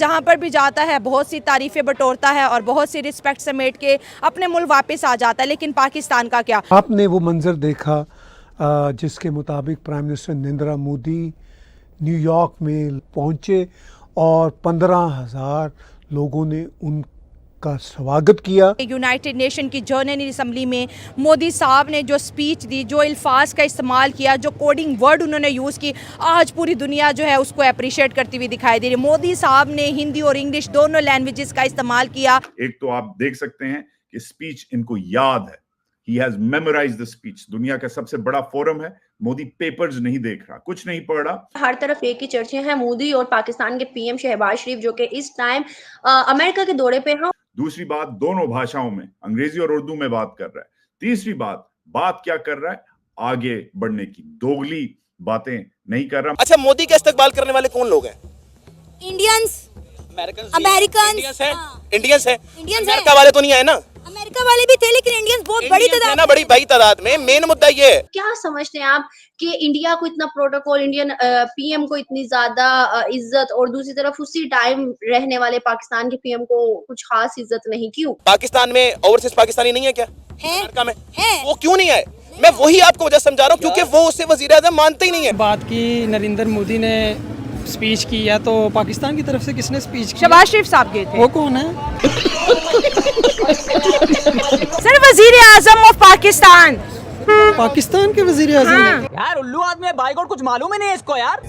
जहाँ पर भी जाता है बहुत सी तारीफ़ें बटोरता है और बहुत सी रिस्पेक्ट समेट के अपने मुल्क वापस आ जाता है, लेकिन पाकिस्तान का क्या? आपने वो मंजर देखा जिसके मुताबिक prime minister Narendra Modi New York में पहुंचे और 15,000 लोगों ने उनका स्वागत किया। यूनाइटेड नेशन की जनरल असम्बली में मोदी साहब ने जो स्पीच दी, जो अल्फाज का इस्तेमाल किया, जो कोडिंग वर्ड उन्होंने यूज़ की, आज पूरी दुनिया जो है उसको अप्रिशिएट करती हुई दिखाई दे रही है। मोदी साहब ने हिंदी और इंग्लिश दोनों लैंग्वेजेस का इस्तेमाल किया। एक तो आप देख सकते हैं कि स्पीच इनको याद है, he has memorised the speech. दुनिया का सबसे बड़ा फोरम है, मोदी पेपर्स नहीं देख रहा, कुछ नहीं पढ़ रहा। हर तरफ एक ही चर्चे हैं, मोदी और पाकिस्तान के पीएम शहबाज शरीफ जो कि इस टाइम अमेरिका के दौरे पे हैं। दूसरी बात, दोनों भाषाओं में, अंग्रेजी और उर्दू में बात कर रहा है। तीसरी बात क्या कर रहा है? आगे बढ़ने की दोगली बातें नहीं कर रहा। अच्छा, मोदी का इस्तकबाल करने वाले कौन लोग हैं? इंडियंस, इंडियंस है। अमेरिका वाले तो नहीं आए ना? अमेरिका वाले भी थे, लेकिन इंडियंस बहुत बड़ी तादाद में, बड़ी भाई तादाद में। मेन मुद्दा ये है, क्या समझते हैं आप कि इंडिया को इतना प्रोटोकॉल, इंडियन पीएम को इतनी ज्यादा इज्जत, और दूसरी तरफ उसी टाइम रहने वाले पाकिस्तान के पीएम को कुछ खास इज्जत नहीं? क्यों? पाकिस्तान में ओवरसीज पाकिस्तानी नहीं है क्या? है, अमेरिका में है। वो क्यों नहीं आए? मैं वही आपको वजह समझा रहा हूँ, क्योंकि वो उससे वजीर आज़म मानते ही नहीं है। बात की नरेंद्र मोदी ने स्पीच की है, तो पाकिस्तान की तरफ से किसने स्पीच की? शहबाज शरीफ साहब गए थे। वो कौन है? सर, वजीर आजम ऑफ पाकिस्तान। पाकिस्तान के वजीर आजम। हाँ। यार उल्लू आदमी है, बाइक और कुछ मालूम ही नहीं है इसको यार।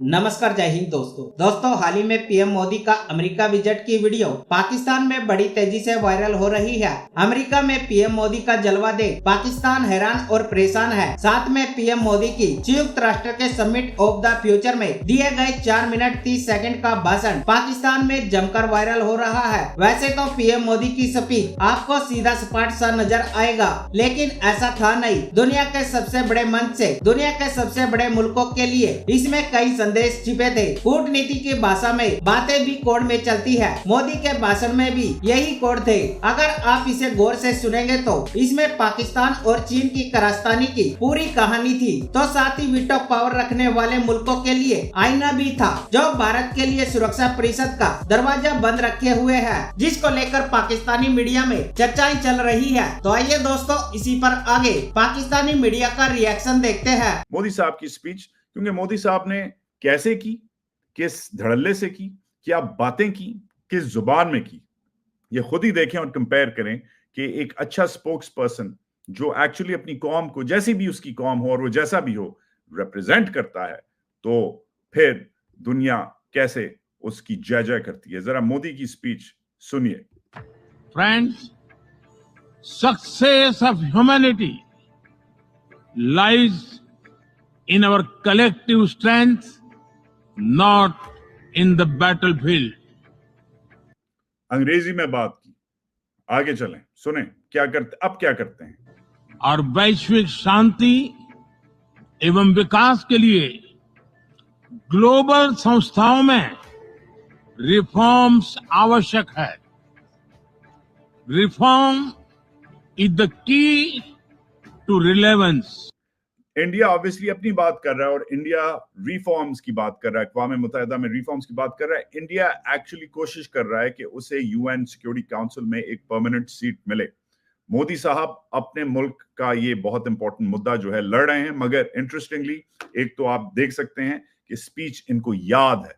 नमस्कार, जय हिंद दोस्तों हाल ही में पीएम मोदी का अमेरिका विजिट की वीडियो पाकिस्तान में बड़ी तेजी से वायरल हो रही है। अमेरिका में पीएम मोदी का जलवा देख पाकिस्तान हैरान और परेशान है। साथ में पीएम मोदी की संयुक्त राष्ट्र के समिट ऑफ द फ्यूचर में दिए गए 4 मिनट 30 सेकंड का भाषण पाकिस्तान में जमकर वायरल हो रहा है। वैसे तो पीएम मोदी की स्पीच आपको सीधा सपाट सा नजर आएगा, लेकिन ऐसा था नहीं। दुनिया के सबसे बड़े मंच से दुनिया के सबसे बड़े मुल्कों के लिए इसमें कई संदेश छिपे थे। कूटनीति की भाषा में बातें भी कोड में चलती है। मोदी के भाषण में भी यही कोड थे। अगर आप इसे गौर से सुनेंगे तो इसमें पाकिस्तान और चीन की कारस्तानी की पूरी कहानी थी। तो साथ ही वीटो पावर रखने वाले मुल्कों के लिए आईना भी था, जो भारत के लिए सुरक्षा परिषद का दरवाजा बंद रखे हुए है, जिसको लेकर पाकिस्तानी मीडिया में चर्चाएं चल रही है। तो आइए दोस्तों, इसी पर आगे पाकिस्तानी मीडिया का रिएक्शन देखते हैं। मोदी साहब की स्पीच, क्योंकि मोदी साहब ने कैसे की, किस धड़ल्ले से की, क्या बातें की, किस जुबान में की, ये खुद ही देखें और कंपेयर करें कि एक अच्छा स्पोक्स पर्सन जो एक्चुअली अपनी कौम को, जैसी भी उसकी कौम हो और वो जैसा भी हो, रिप्रेजेंट करता है, तो फिर दुनिया कैसे उसकी जय जय करती है। जरा मोदी की स्पीच सुनिए। Friends, success of humanity lies in our collective strength, not in the battlefield. अंग्रेजी में बात की, आगे चलें, सुने क्या करते हैं। और वैश्विक शांति एवं विकास के लिए ग्लोबल संस्थाओं में रिफॉर्म्स आवश्यक है। Reform is the key to relevance. India obviously अपनी बात कर रहा है और इंडिया रिफॉर्म्स की बात कर रहा है, अक़वाम मुत्तहिदा में रिफॉर्म्स की बात कर रहा है। इंडिया एक्चुअली कोशिश कर रहा है कि उसे यूएन सिक्योरिटी काउंसिल में एक परमानेंट सीट मिले। मोदी साहब अपने मुल्क का ये बहुत इंपॉर्टेंट मुद्दा जो है लड़ रहे हैं, मगर इंटरेस्टिंगली एक तो आप देख सकते हैं कि स्पीच इनको याद है,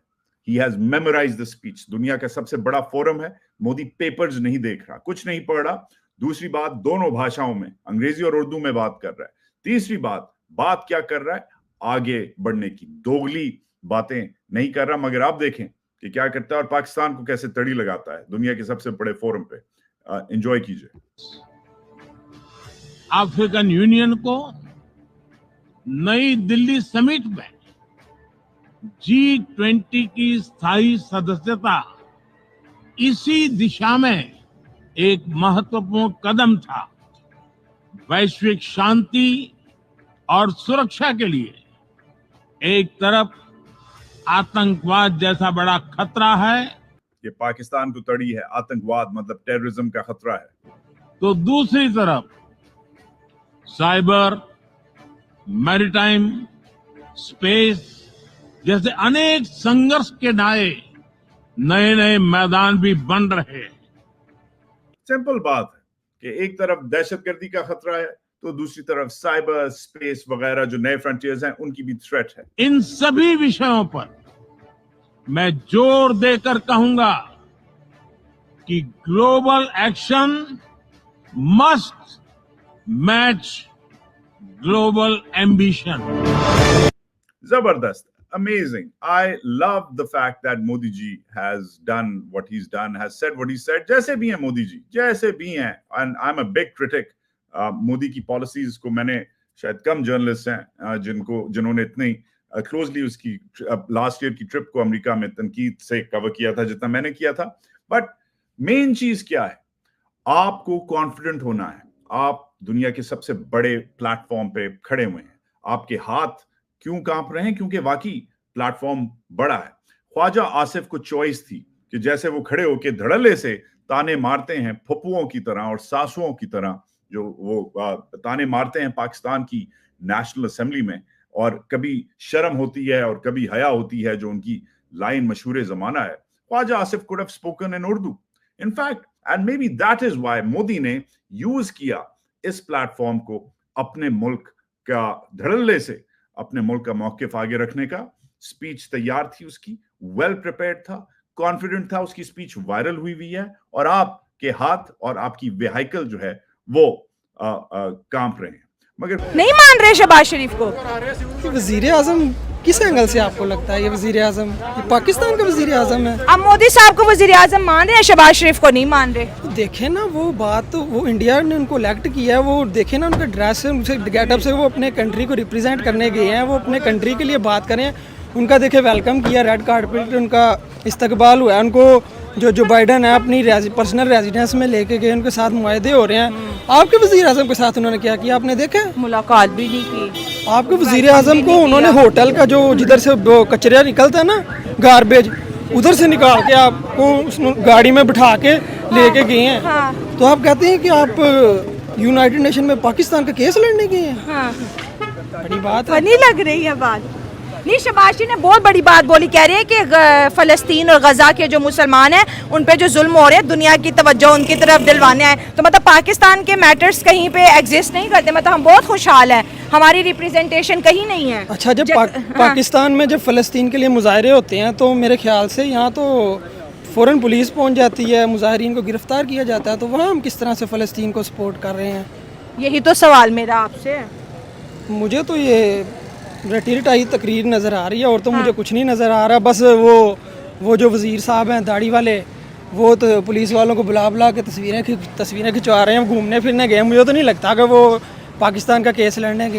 he has memorised the speech. दुनिया का सबसे बड़ा फोरम है, मोदी पेपर्स नहीं देख रहा, कुछ नहीं पढ़ रहा। दूसरी बात, दोनों भाषाओं में, अंग्रेजी और उर्दू में बात कर रहा है। तीसरी बात क्या कर रहा है? आगे बढ़ने की दोगली बातें नहीं कर रहा, मगर आप देखें कि क्या करता है और पाकिस्तान को कैसे तड़ी लगाता है दुनिया के सबसे बड़े फोरम पे। एंजॉय कीजिए। अफ्रीकन यूनियन को नई दिल्ली समिट में G20 की स्थायी सदस्यता इसी दिशा में एक महत्वपूर्ण कदम था। वैश्विक शांति और सुरक्षा के लिए एक तरफ आतंकवाद जैसा बड़ा खतरा है, ये पाकिस्तान को तड़ी है, आतंकवाद मतलब टेररिज्म का खतरा है, तो दूसरी तरफ साइबर मैरीटाइम, स्पेस जैसे अनेक संघर्ष के नए नए मैदान भी बन रहे हैं। सिंपल बात है कि एक तरफ दहशतगर्दी का खतरा है तो दूसरी तरफ साइबर, स्पेस वगैरह जो नए फ्रंटियर्स हैं उनकी भी थ्रेट है। इन सभी विषयों पर मैं जोर देकर कहूंगा कि global action must match global ambition. जबरदस्त, amazing. I love the fact that Modi ji has done what he's done, has said what he said. जैसे भी हैं मोदी जी, जैसे भी हैं, and I'm a big critic. Modi की पॉलिसीज को मैंने शायद कम जर्नलिस्ट हैं जिन्होंने इतनी क्लोजली उसकी लास्ट ईयर की ट्रिप को अमेरिका में तनकीद से कवर किया था जितना मैंने किया था। बट मेन चीज क्या है, आपको कॉन्फिडेंट होना है। आप दुनिया के सबसे बड़े प्लेटफॉर्म पे खड़े हुए हैं, आपके हाथ क्यों कांप रहे हैं? क्योंकि वाकई प्लेटफॉर्म बड़ा है। ख्वाजा आसिफ को चॉइस थी कि जैसे वो खड़े होकर धड़ल्ले से ताने मारते हैं फप्पुओं की तरह और सासुओं की तरह, जो वो ताने मारते हैं पाकिस्तान की नेशनल असेंबली में, और कभी शर्म होती है और कभी हया होती है, जो उनकी लाइन मशहूर जमाना है। Khawaja Asif could have spoken in Urdu in fact, and maybe that is why Modi ने यूज किया इस प्लेटफॉर्म को अपने मुल्क का धड़ल्ले से अपने मुल्क का मौकिफ आगे रखने का। स्पीच तैयार थी उसकी, वेल प्रिपेयर्ड था, कॉन्फिडेंट था, उसकी स्पीच वायरल हुई है और आपके हाथ और आपकी वेहिकल जो है वो कांप रहे हैं। मगर नहीं मान रहे शहबाज शरीफ को। वजीर आजम किस एंगल से आपको लगता है ये वजीर आजम, ये पाकिस्तान का वजीर आजम है? अब मोदी साहब को वजीर आजम मान रहे हैं, शहबाज शरीफ को नहीं मान रहे। तो देखे ना वो बात, तो वो इंडिया ने उनको इलेक्ट किया है, वो देखे ना उनका ड्रेस से, उनसे गेटअप से, वो अपने कंट्री को रिप्रेजेंट करने गए हैं, वो अपने कंट्री के लिए बात करें। उनका देखे वेलकम किया, रेड कार्पेट उनका इस्तकबाल हुआ है। उनको जो बाइडन है अपनी पर्सनल रेजिडेंस में लेके गए, उनके साथ मुआहदे हो रहे हैं। आपके वजीर आजम के साथ उन्होंने क्या किया आपने देखा? मुलाकात भी नहीं की। आपके वजीर आजम को उन्होंने होटल का जो जिधर से कचरा निकलता है ना, गार्बेज, उधर से निकाल के आपको गाड़ी में बिठा के लेके गए हैं। हाँ। तो आप कहते हैं कि आप यूनाइटेड नेशन में पाकिस्तान का केस लड़ने गए हैं? हाँ। बड़ी बात है। फनी लग रही है बात। नहीं, शहबाज शरीफ ने बहुत बड़ी बात बोली, कह रहे हैं कि फ़लस्तीन और गजा के जो मुसलमान हैं उन पे जो जुल्म हो रहे हैं, दुनिया की तवज्जो उनकी तरफ दिलवाने आए। तो मतलब पाकिस्तान के मैटर्स कहीं पे एग्जिस्ट नहीं करते, मतलब हम बहुत खुशहाल हैं, हमारी रिप्रेजेंटेशन कहीं नहीं है। अच्छा, जब पाकिस्तान में जब फ़लस्तीन के लिए मुजाहरे होते हैं तो मेरे ख्याल से यहाँ तो फ़ौरन पुलिस पहुँच जाती है, मुजाहरीन को गिरफ्तार किया जाता है, तो वहाँ हम किस तरह से फ़लस्तीन को सपोर्ट कर रहे हैं? यही तो सवाल मेरा आपसे है। मुझे तो ये रटी तकरीर नज़र आ रही है और तो मुझे कुछ नहीं नज़र आ रहा। बस वो जो वज़ीर साहब हैं दाढ़ी वाले, वो तो पुलिस वालों को बुला के तस्वीरें खिंचवा रहे हैं, घूमने फिरने गए। मुझे तो नहीं लगता कि वो पाकिस्तान का केस लड़ने गए।